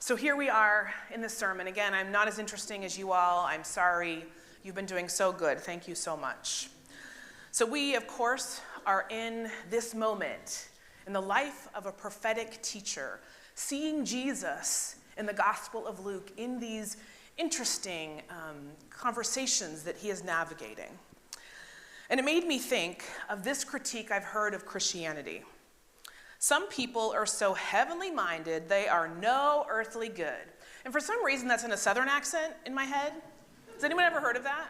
So here we are in this sermon. Again, I'm not as interesting as you all. I'm sorry. You've been doing so good. Thank you so much. So we, of course, are in this moment in the life of a prophetic teacher, seeing Jesus in the Gospel of Luke in these interesting conversations that he is navigating. And it made me think of this critique I've heard of Christianity. Some people are so heavenly minded, they are no earthly good. And for some reason, that's in a southern accent in my head. Has anyone ever heard of that?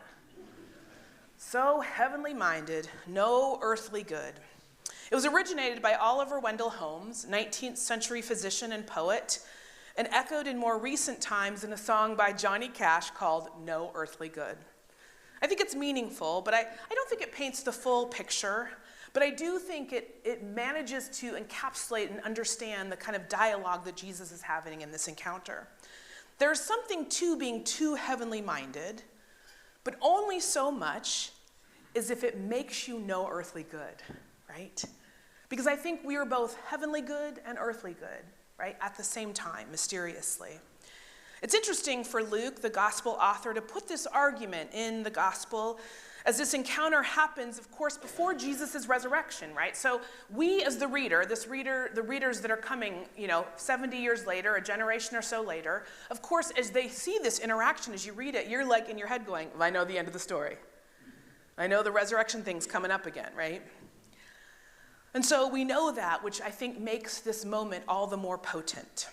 So heavenly minded, no earthly good. It was originated by Oliver Wendell Holmes, 19th century physician and poet, and echoed in more recent times in a song by Johnny Cash called No Earthly Good. I think it's meaningful, but I don't think it paints the full picture. But I do think it manages to encapsulate and understand the kind of dialogue that Jesus is having in this encounter. There's something to being too heavenly minded, but only so much as if it makes you no earthly good, right? Because I think we are both heavenly good and earthly good, right, at the same time, mysteriously. It's interesting for Luke, the gospel author, to put this argument in the gospel as this encounter happens, of course, before Jesus' resurrection, right? So we as the readers that are coming, 70 years later, a generation or so later, of course, as they see this interaction, as you read it, you're like in your head going, well, I know the end of the story. I know the resurrection thing's coming up again, right? And so we know that, which I think makes this moment all the more potent.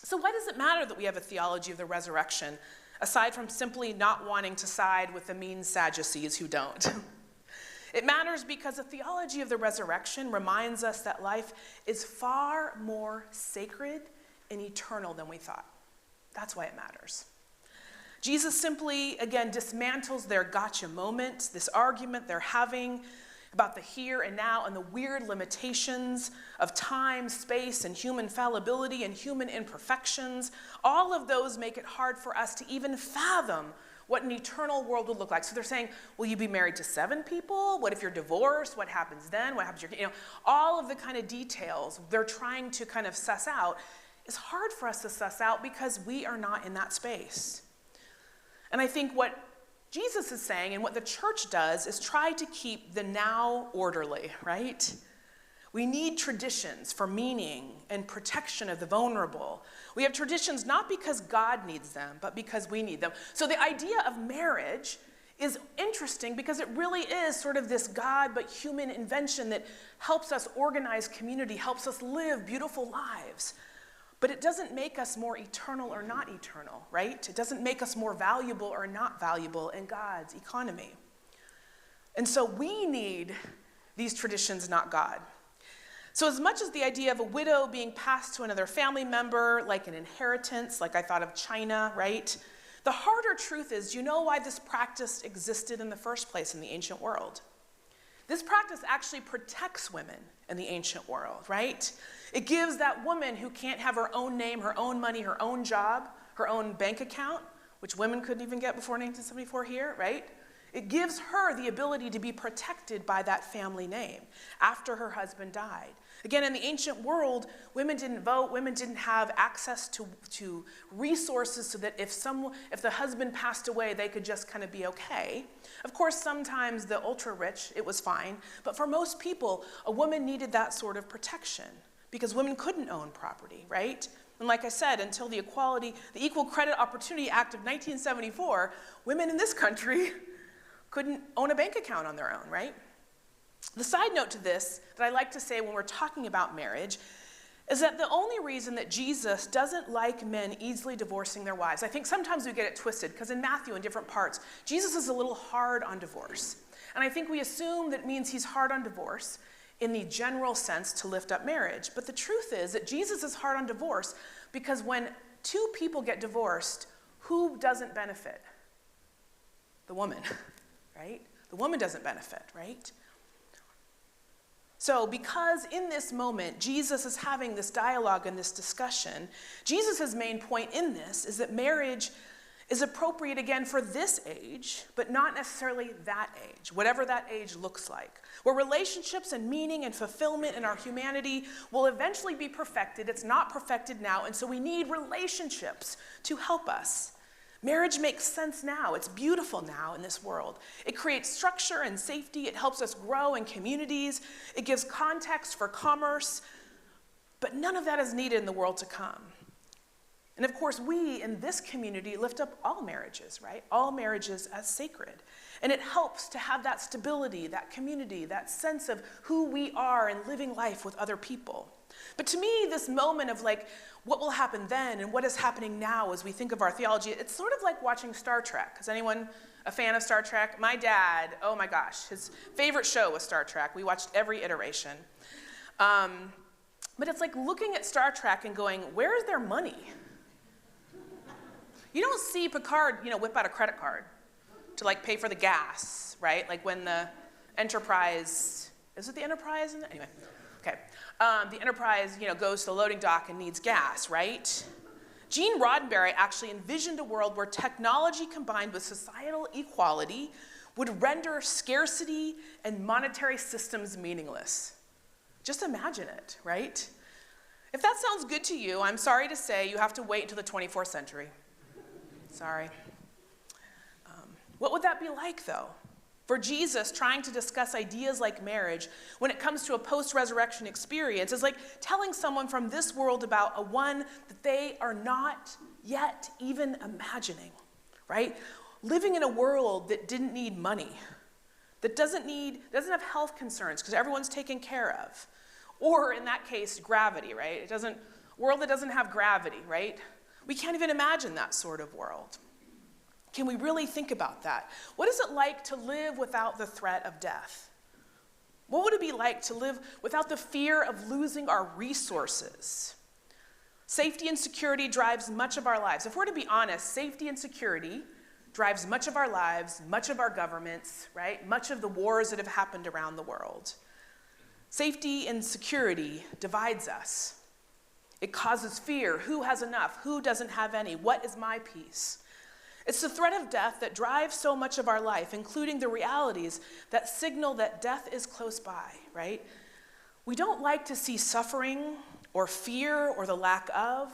So why does it matter that we have a theology of the resurrection, aside from simply not wanting to side with the mean Sadducees who don't? It matters because a theology of the resurrection reminds us that life is far more sacred and eternal than we thought. That's why it matters. Jesus simply, again, dismantles their gotcha moment, this argument they're having about the here and now and the weird limitations of time, space, and human fallibility and human imperfections. All of those make it hard for us to even fathom what an eternal world would look like. So they're saying, will you be married to 7 people? What if you're divorced? What happens then? What happens to your, all of the kind of details they're trying to kind of suss out is hard for us to suss out because we are not in that space. And I think what Jesus is saying, and what the church does, is try to keep the now orderly, right? We need traditions for meaning and protection of the vulnerable. We have traditions not because God needs them, but because we need them. So the idea of marriage is interesting because it really is sort of this God but human invention that helps us organize community, helps us live beautiful lives. But it doesn't make us more eternal or not eternal, right? It doesn't make us more valuable or not valuable in God's economy. And so we need these traditions, not God. So as much as the idea of a widow being passed to another family member, like an inheritance, like I thought of China, right? The harder truth is, you know why this practice existed in the first place in the ancient world? This practice actually protects women in the ancient world, right? It gives that woman who can't have her own name, her own money, her own job, her own bank account, which women couldn't even get before 1974 here, right? It gives her the ability to be protected by that family name after her husband died. Again, in the ancient world, women didn't vote, women didn't have access to resources so that if the husband passed away, they could just kind of be okay. Of course, sometimes the ultra-rich, it was fine, but for most people, a woman needed that sort of protection because women couldn't own property, right? And like I said, until the Equal Credit Opportunity Act of 1974, women in this country couldn't own a bank account on their own, right? The side note to this that I like to say when we're talking about marriage is that the only reason that Jesus doesn't like men easily divorcing their wives, I think sometimes we get it twisted, because in Matthew, in different parts, Jesus is a little hard on divorce. And I think we assume that means he's hard on divorce in the general sense to lift up marriage. But the truth is that Jesus is hard on divorce because when 2 people get divorced, who doesn't benefit? The woman, right? The woman doesn't benefit, right? So because in this moment, Jesus is having this dialogue and this discussion, Jesus' main point in this is that marriage is appropriate again for this age, but not necessarily that age, whatever that age looks like. Where relationships and meaning and fulfillment in our humanity will eventually be perfected. It's not perfected now, and so we need relationships to help us. Marriage makes sense now. It's beautiful now in this world. It creates structure and safety. It helps us grow in communities. It gives context for commerce. But none of that is needed in the world to come. And of course, we in this community lift up all marriages, right? All marriages as sacred. And it helps to have that stability, that community, that sense of who we are and living life with other people. But to me, this moment of like, what will happen then and what is happening now as we think of our theology, it's sort of like watching Star Trek. Is anyone a fan of Star Trek? My dad, oh my gosh, his favorite show was Star Trek. We watched every iteration. But it's like looking at Star Trek and going, where is their money? You don't see Picard, whip out a credit card to like pay for the gas, right? Like when the Enterprise, is it the Enterprise? Anyway, okay. The Enterprise, goes to the loading dock and needs gas, right? Gene Roddenberry actually envisioned a world where technology combined with societal equality would render scarcity and monetary systems meaningless. Just imagine it, right? If that sounds good to you, I'm sorry to say you have to wait until the 24th century. Sorry. What would that be like, though? For Jesus, trying to discuss ideas like marriage when it comes to a post-resurrection experience is like telling someone from this world about a one that they are not yet even imagining, right? Living in a world that didn't need money, that doesn't have health concerns because everyone's taken care of. Or in that case, gravity, right? World that doesn't have gravity, right? We can't even imagine that sort of world. Can we really think about that? What is it like to live without the threat of death? What would it be like to live without the fear of losing our resources? Safety and security drives much of our lives. If we're to be honest, safety and security drives much of our lives, much of our governments, right? Much of the wars that have happened around the world. Safety and security divides us. It causes fear. Who has enough? Who doesn't have any? What is my piece? It's the threat of death that drives so much of our life, including the realities that signal that death is close by, right? We don't like to see suffering or fear or the lack of,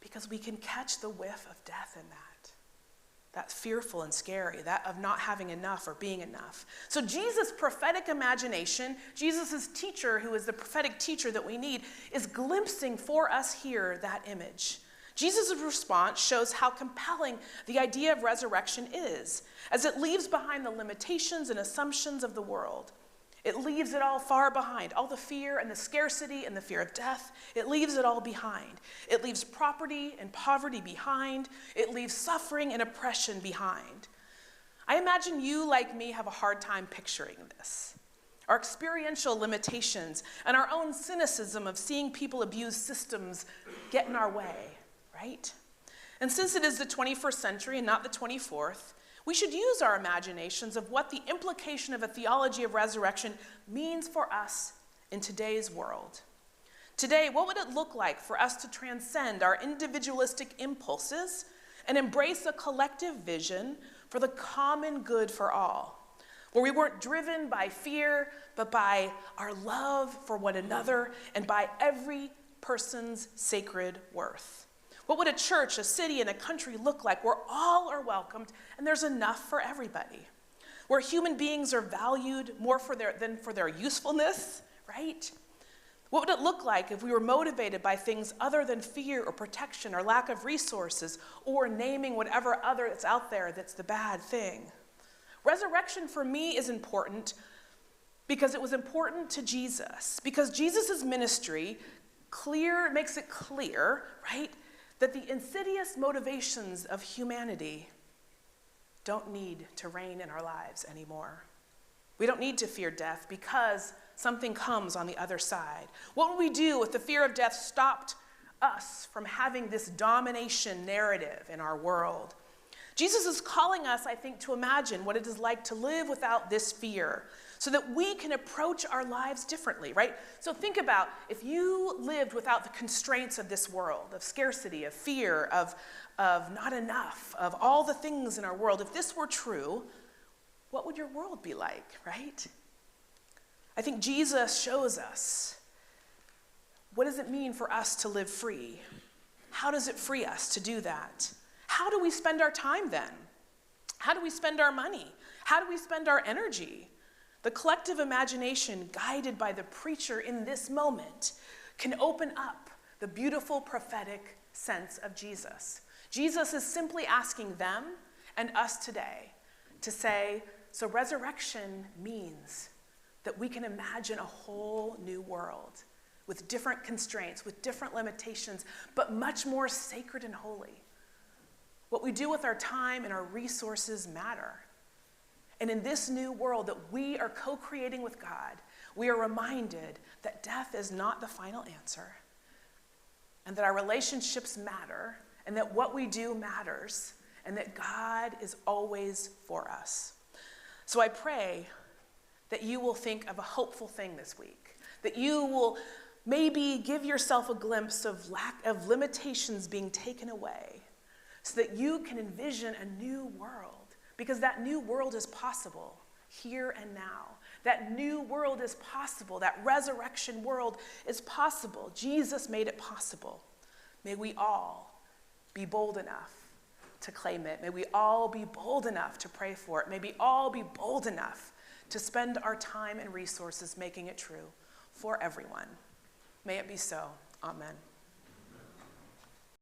because we can catch the whiff of death in that. That's fearful and scary, that of not having enough or being enough. So Jesus' prophetic imagination, Jesus' teacher, who is the prophetic teacher that we need, is glimpsing for us here that image. Jesus' response shows how compelling the idea of resurrection is, as it leaves behind the limitations and assumptions of the world. It leaves it all far behind, all the fear and the scarcity and the fear of death. It leaves it all behind. It leaves property and poverty behind. It leaves suffering and oppression behind. I imagine you, like me, have a hard time picturing this. Our experiential limitations and our own cynicism of seeing people abuse systems get in our way, right? And since it is the 21st century and not the 24th, we should use our imaginations of what the implication of a theology of resurrection means for us in today's world. Today, what would it look like for us to transcend our individualistic impulses and embrace a collective vision for the common good for all, where we weren't driven by fear, but by our love for one another and by every person's sacred worth? What would a church, a city, and a country look like where all are welcomed and there's enough for everybody? Where human beings are valued more than for their usefulness, right? What would it look like if we were motivated by things other than fear or protection or lack of resources or naming whatever other that's out there that's the bad thing? Resurrection for me is important because it was important to Jesus. Because Jesus' ministry makes it clear, right, that the insidious motivations of humanity don't need to reign in our lives anymore. We don't need to fear death because something comes on the other side. What would we do if the fear of death stopped us from having this domination narrative in our world? Jesus is calling us, I think, to imagine what it is like to live without this fear, so that we can approach our lives differently, right? So think about if you lived without the constraints of this world, of scarcity, of fear, of not enough, of all the things in our world. If this were true, what would your world be like, right? I think Jesus shows us, what does it mean for us to live free? How does it free us to do that? How do we spend our time then? How do we spend our money? How do we spend our energy? The collective imagination, guided by the preacher in this moment, can open up the beautiful prophetic sense of Jesus. Jesus is simply asking them and us today to say, so resurrection means that we can imagine a whole new world with different constraints, with different limitations, but much more sacred and holy. What we do with our time and our resources matter. And in this new world that we are co-creating with God, we are reminded that death is not the final answer, and that our relationships matter, and that what we do matters, and that God is always for us. So I pray that you will think of a hopeful thing this week, that you will maybe give yourself a glimpse of limitations being taken away, so that you can envision a new world, because that new world is possible here and now. That new world is possible. That resurrection world is possible. Jesus made it possible. May we all be bold enough to claim it. May we all be bold enough to pray for it. May we all be bold enough to spend our time and resources making it true for everyone. May it be so. Amen.